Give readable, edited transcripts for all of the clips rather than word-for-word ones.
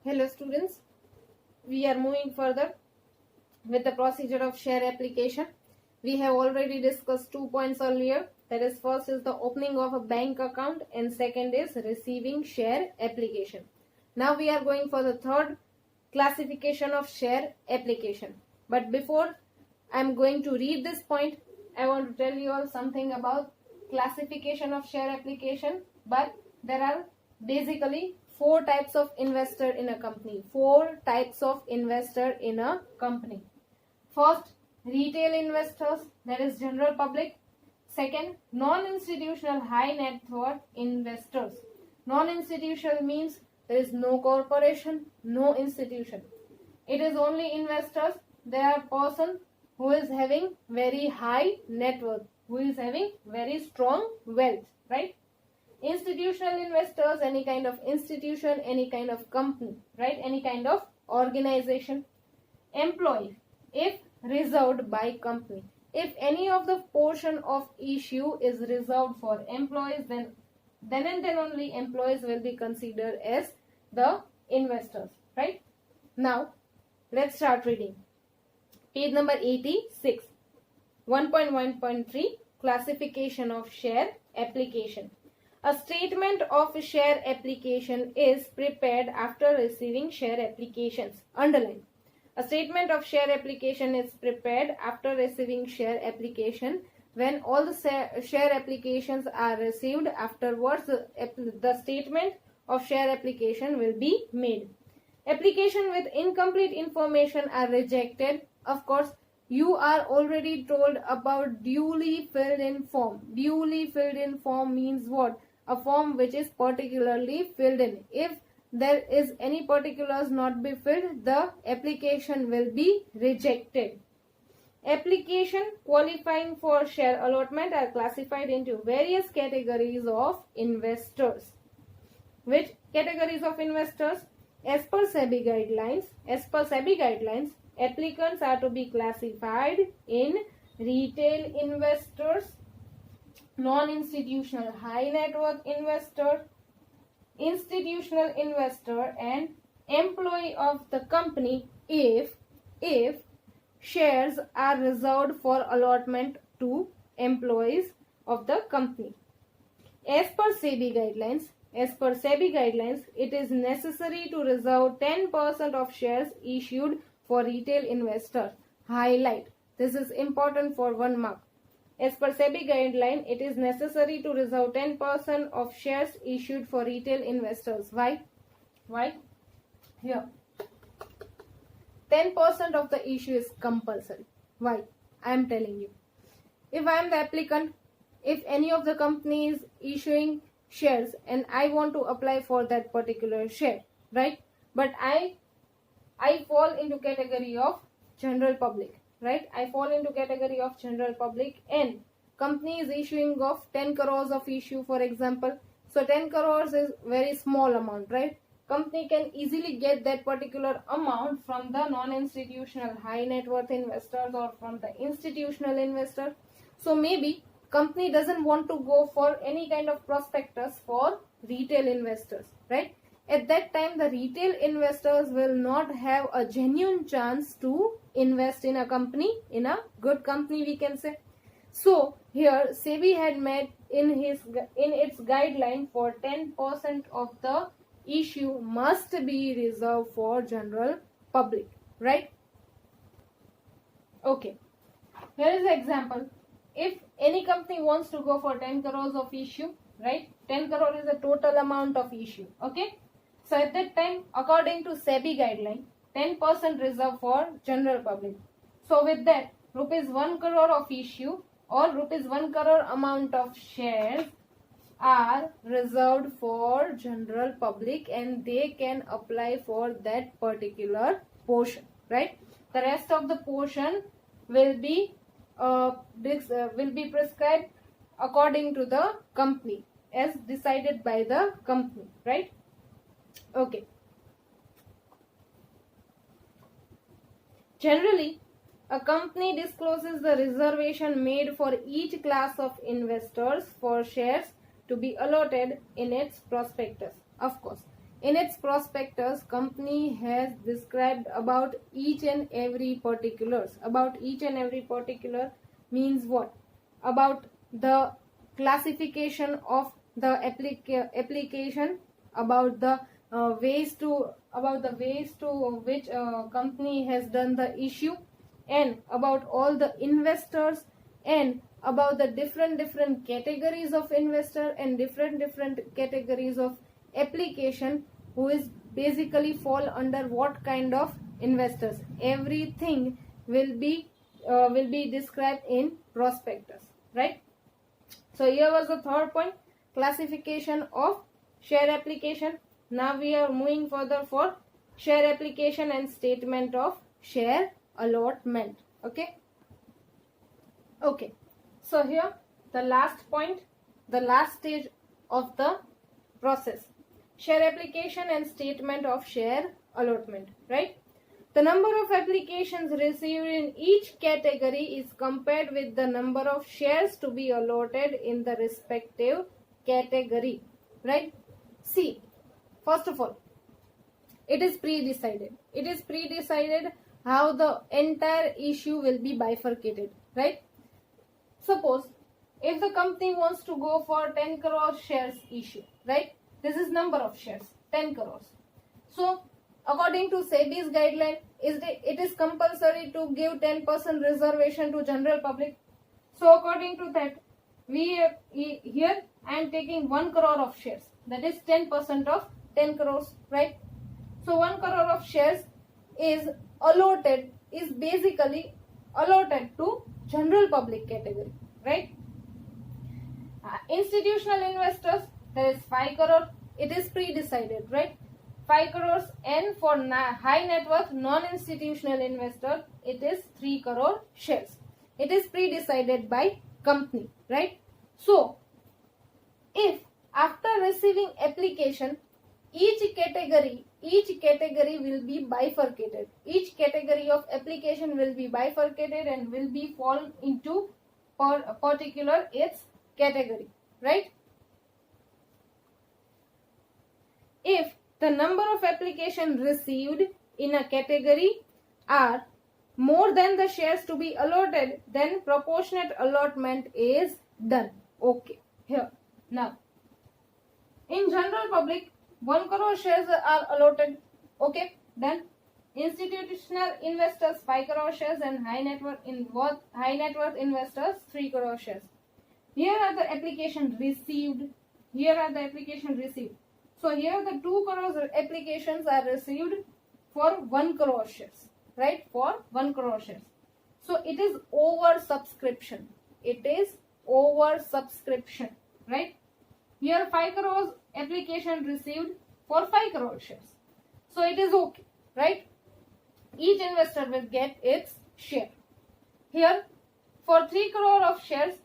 Hello students, we are moving further with the procedure of share application. We have already discussed 2 points earlier. That is, first is the opening of a bank account and second is receiving share application. Now we are going for the third classification of share application. But before I am going to read this point, I want to tell you all something about classification of share application. But there are basically 4 types of investor in a company. 4 types of investor in a company. First, retail investors, that is general public. Second, non-institutional high net worth investors. Non-institutional means there is no corporation, no institution. It is only investors. They are person who is having very high net worth, who is having very strong wealth, right? Institutional investors, any kind of institution, any kind of company, right? Any kind of organization. Employee, if reserved by company. If any of the portion of issue is reserved for employees, then and then only employees will be considered as the investors, right? Now, let's start reading. Page number 86. 1.1.3 Classification of share application. A statement of share application is prepared after receiving share applications. Underline. A statement of share application is prepared after receiving share application. When all the share applications are received, afterwards the statement of share application will be made. Application with incomplete information are rejected. Of course, you are already told about duly filled in form. Duly filled in form means what? A form which is particularly filled in. If there is any particulars not be filled, the application will be rejected. Application qualifying for share allotment are classified into various categories of investors. Which categories of investors? As per SEBI guidelines, applicants are to be classified in retail investors, non-institutional high net worth investor, institutional investor, and employee of the company if shares are reserved for allotment to employees of the company. As per SEBI guidelines, it is necessary to reserve 10% of shares issued for retail investors. Highlight. This is important for 1 mark. As per SEBI guideline, it is necessary to reserve 10% of shares issued for retail investors. Why? Here. 10% of the issue is compulsory. Why? I am telling you. If I am the applicant, if any of the company is issuing shares and I want to apply for that particular share, right? But I fall into category of general public, right? I fall into category of general public and company is issuing of 10 crores of issue, for example. So 10 crores is very small amount, right? Company can easily get that particular amount from the non-institutional high net worth investors or from the institutional investor. So maybe company doesn't want to go for any kind of prospectus for retail investors, right? At that time, the retail investors will not have a genuine chance to invest in a company, in a good company, we can say. So here SEBI had made in its guideline for 10% of the issue must be reserved for general public, right? Okay. Here is the example. If any company wants to go for 10 crores of issue, right? 10 crore is the total amount of issue, okay? So at that time, according to SEBI guideline, 10% reserved for general public. So with that, rupees 1 crore of issue or rupees 1 crore amount of shares are reserved for general public and they can apply for that particular portion, right? The rest of the portion will be prescribed according to the company as decided by the company, right? Okay. Generally, a company discloses the reservation made for each class of investors for shares to be allotted in its prospectus. Of course, In its prospectus, company has described about each and every particulars. About each and every particular means what? About the classification of the application, about the ways to which company has done the issue, and about all the investors, and about the different categories of investor and different categories of application, who is basically fall under what kind of investors. Everything will be described in prospectus, right? So here was the third point, classification of share application. Now we are moving further for share application and statement of share allotment. Okay. So here the last point, the last stage of the process, share application and statement of share allotment, right? The number of applications received in each category is compared with the number of shares to be allotted in the respective category, right? See, first of all, it is pre-decided. It is pre-decided how the entire issue will be bifurcated, right? Suppose if the company wants to go for 10 crore shares issue, right? This is number of shares, 10 crores. So according to SEBI's guideline, it is compulsory to give 10% reservation to general public. So according to that, here I am taking 1 crore of shares. That is 10% of 10 crores, right? So 1 crore of shares is basically allotted to general public category, right? Institutional investors, there is 5 crore. It is pre-decided, right? 5 crores, and for high net worth non-institutional investor, it is 3 crore shares. It is pre-decided by company, right? So if after receiving application, each category will be bifurcated. Each category of application will be bifurcated and will be fall into particular its category, right? If the number of applications received in a category are more than the shares to be allotted, then proportionate allotment is done. Okay, here now in general public, 1 crore shares are allotted. Okay, then institutional investors 5 crore shares, and high net worth investors 3 crore shares. Here are the application received. So here the 2 crore applications are received for 1 crore shares, right? For 1 crore shares. So it is over subscription. Right? Here 5 crore application received for 5 crore shares. So it is okay, right? Each investor will get its share. Here for 3 crore of shares,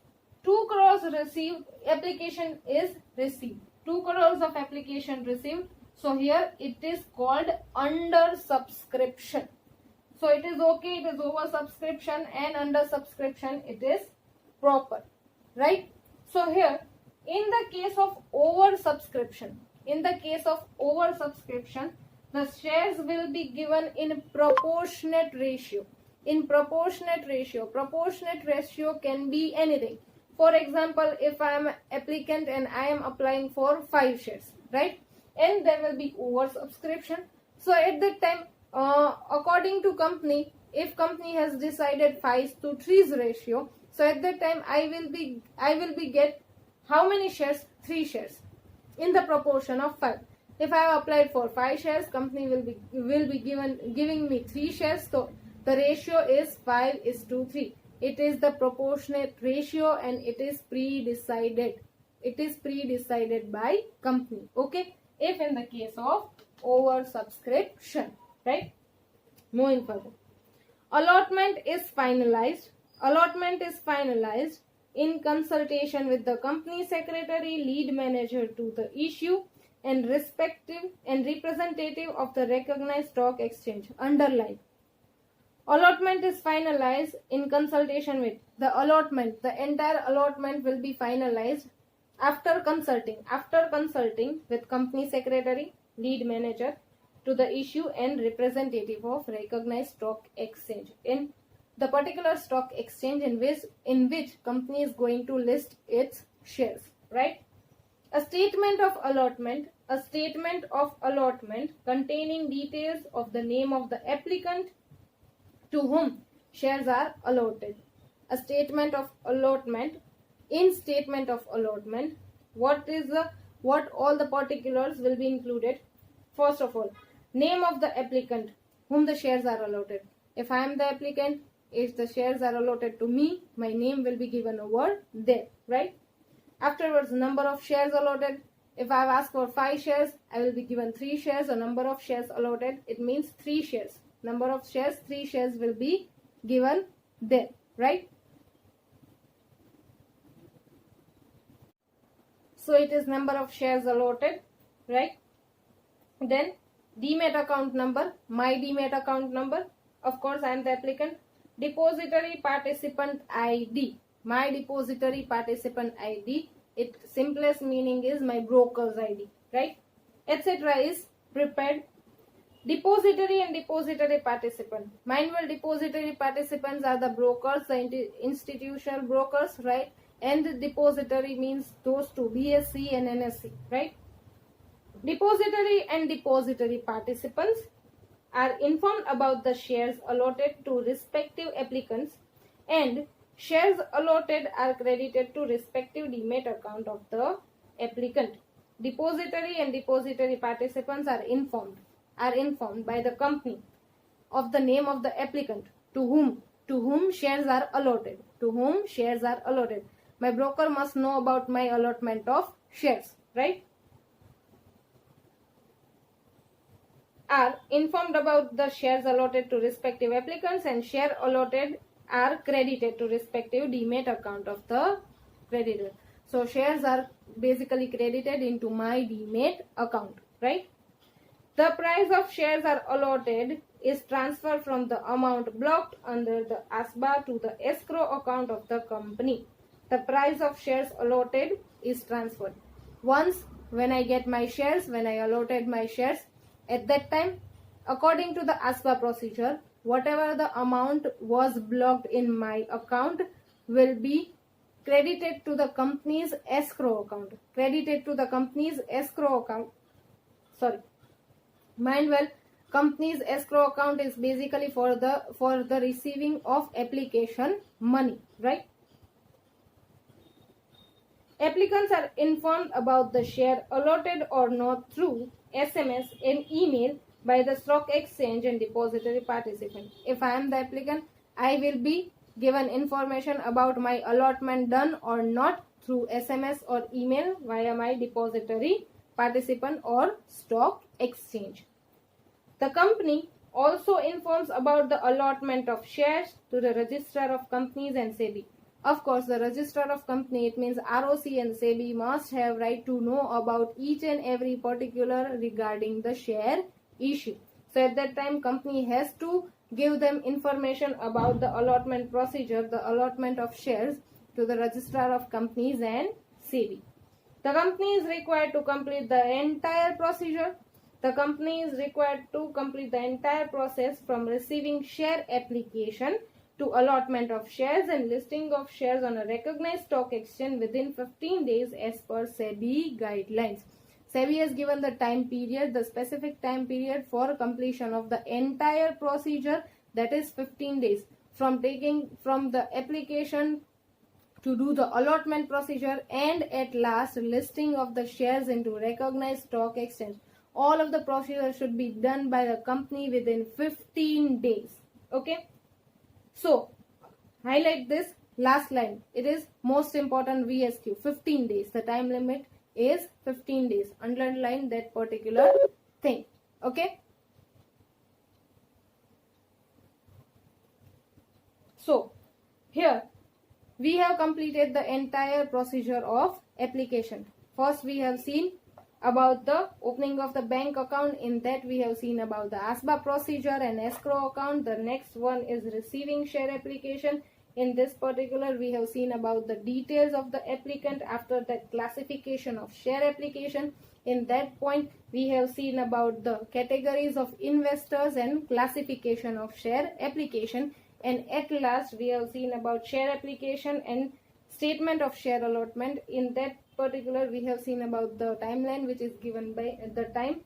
2 crores application is received. 2 crores of application received. So here it is called under subscription. So it is okay, it is over subscription, and under subscription it is proper, right? So here in the case of over subscription, the shares will be given in proportionate ratio. Proportionate ratio can be anything. For example, if I am an applicant and I am applying for 5 shares, right? And there will be over subscription. So at that time, according to company, if company has decided 5:3 ratio, so at that time I will be get how many shares? 3 shares in the proportion of 5. If I have applied for 5 shares, company will be giving me 3 shares. So the ratio is 5:3. It is the proportionate ratio, and it is pre-decided. It is pre-decided by company. Okay. If in the case of over subscription, right? Moving further. Allotment is finalized in consultation with the company secretary, lead manager to the issue, and representative of the recognized stock exchange. Underline. Allotment is finalized in consultation with the allotment. The entire allotment will be finalized after consulting with company secretary, lead manager to the issue and representative of recognized stock exchange in the particular stock exchange in which company is going to list its shares, right? A statement of allotment containing details of the name of the applicant to whom shares are allotted. A statement of allotment. In statement of allotment, what all the particulars will be included? First of all, name of the applicant whom the shares are allotted. If I am the applicant, if the shares are allotted to me, my name will be given over there, right? Afterwards, number of shares allotted. If I have asked for 5 shares, I will be given 3 shares. A number of shares allotted, it means 3 shares. Number of shares, 3 shares will be given there, right? So it is number of shares allotted, right? Then demat account number, my demat account number. Of course, I am the applicant. Depository participant ID, my depository participant ID. Its simplest meaning is my broker's ID, right? Etc. is prepared. Depository and depository participant. Manual depository participants are the brokers, the institutional brokers, right? And the depository means those two, BSC and NSC, right? Depository and depository participants are informed about the shares allotted to respective applicants, and shares allotted are credited to respective demat account of the applicant. Depository and depository participants are informed by the company of the name of the applicant to whom shares are allotted. To whom shares are allotted. My broker must know about my allotment of shares, right? Are informed about the shares allotted to respective applicants, and share allotted are credited to respective demat account of the creditor. So shares are basically credited into my demat account, right? The price of shares are allotted is transferred from the amount blocked under the ASBA to the escrow account of the company. The price of shares allotted is transferred. Once when I get my shares, when I allotted my shares, at that time, according to the ASBA procedure, whatever the amount was blocked in my account will be credited to the company's escrow account. Credited to the company's escrow account. Sorry. Mind well, company's escrow account is basically for the receiving of application money, right? Applicants are informed about the share allotted or not through SMS and email by the stock exchange and depository participant. If I am the applicant, I will be given information about my allotment done or not through SMS or email via my depository participant or stock exchange. The company also informs about the allotment of shares to the Registrar of Companies and SEBI. Of course, the Registrar of Company, it means ROC and SEBI, must have right to know about each and every particular regarding the share issue. So at that time, company has to give them information about the allotment procedure, the allotment of shares to the Registrar of Companies and SEBI. The company is required to complete the entire procedure. The company is required to complete the entire process from receiving share application to allotment of shares and listing of shares on a recognized stock exchange within 15 days as per SEBI guidelines. SEBI has given the time period, the specific time period for completion of the entire procedure, that is 15 days from the application to do the allotment procedure and at last listing of the shares into recognized stock exchange. All of the procedure should be done by the company within 15 days. Okay. So, highlight this last line. It is most important VSQ. 15 days. The time limit is 15 days. Underline that particular thing. Okay. So, here we have completed the entire procedure of application. First, we have seen about the opening of the bank account. In that we have seen about the ASBA procedure and escrow account. The next one is receiving share application. In this particular we have seen about the details of the applicant after the classification of share application. In that point, we have seen about the categories of investors and classification of share application. And at last, we have seen about share application and statement of share allotment. In that particular, we have seen about the timeline which is given by the time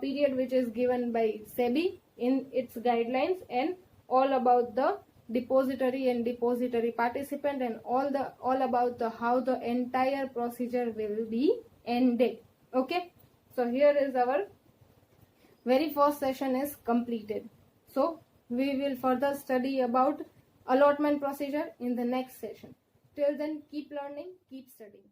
period which is given by SEBI in its guidelines, and all about the depository and depository participant, and all about the how the entire procedure will be ended. Okay, so here is our very first session is completed. So we will further study about allotment procedure in the next session. Till then, keep learning, keep studying.